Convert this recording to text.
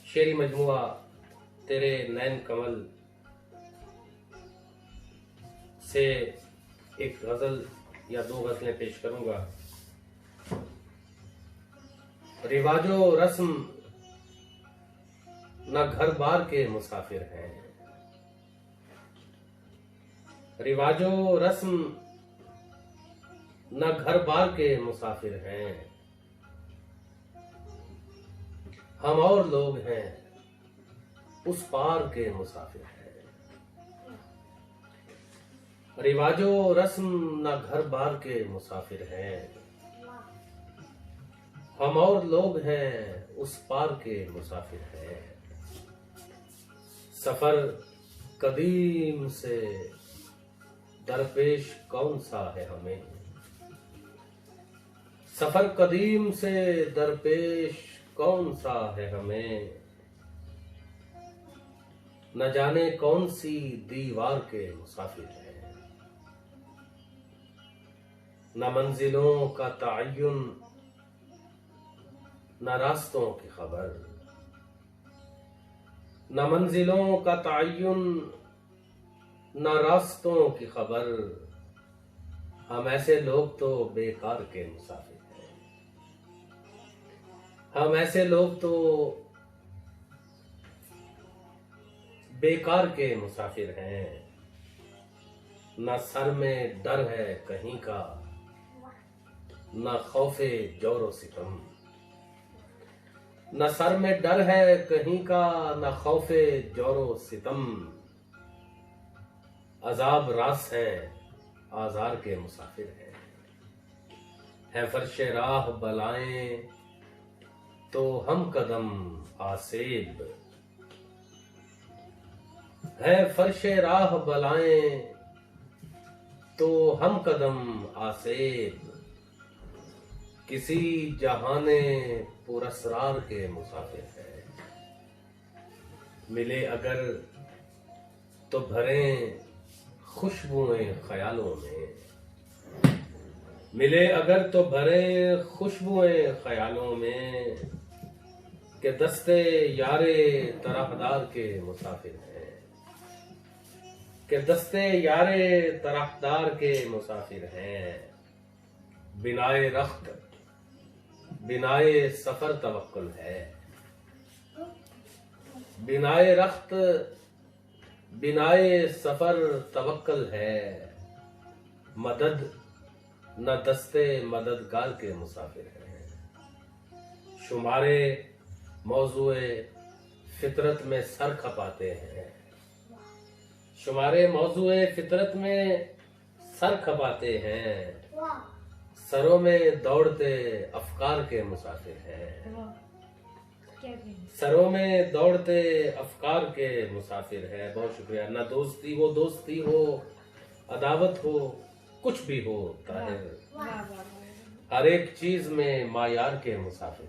शेरी मजमुआ तेरे नैन कमल से एक गजल या दो गजलें पेश करूंगा। रिवाजो रस्म न घर बार के मुसाफिर हैं, रिवाजो रस्म न घर बार के मुसाफिर हैं, हम और लोग हैं उस पार के मुसाफिर हैं। रिवाजो रस्म न घर बार के मुसाफिर हैं, हम और लोग हैं उस पार के मुसाफिर हैं। सफर कदीम से दरपेश कौन सा है हमें, सफर कदीम से दरपेश कौन सा है हमें, न जाने कौन सी दीवार के मुसाफिर हैं। न मंजिलों का तअय्युन न रास्तों की खबर, न मंजिलों का तअय्युन न रास्तों की खबर, हम ऐसे लोग तो बेकार के मुसाफिर हैं। हम ऐसे लोग तो बेकार के मुसाफिर हैं। न सर में डर है कहीं का, न खौफे जोरो सितम, न सर में डर है कहीं का, न खौफे जोरो सितम, अजाब रास है आजार के मुसाफिर हैं। है फर्श राह बलाएं तो हम कदम आसेब, है फर्श राह बलाएं तो हम कदम आसेब, किसी जहाने पुरस्रार के मुसाफिर हैं। मिले अगर तो भरें खुशबुएं ख्यालों में, मिले अगर तो भरें खुशबुएं ख्यालों में, के दस्ते यारे तरफदार के मुसाफिर हैं। के दस्ते यारे तरफदार के मुसाफिर हैं। बिनाए रख्त बिनाए सफर तवक्कुल है, बिनाए रख्त बिनाए सफर तवक्कुल है, मदद न दस्ते मददगार के मुसाफिर हैं। शुमारे मौजूए फितरत में सर खपाते हैं, शुमारे मौजूए फितरत में सर खपाते हैं, सरों में दौड़ते अफकार के मुसाफिर हैं। सरों में दौड़ते अफकार के मुसाफिर है। बहुत शुक्रिया। ना दोस्ती हो अदावत हो कुछ भी हो ताहिर, हर एक चीज में मायार के मुसाफिर।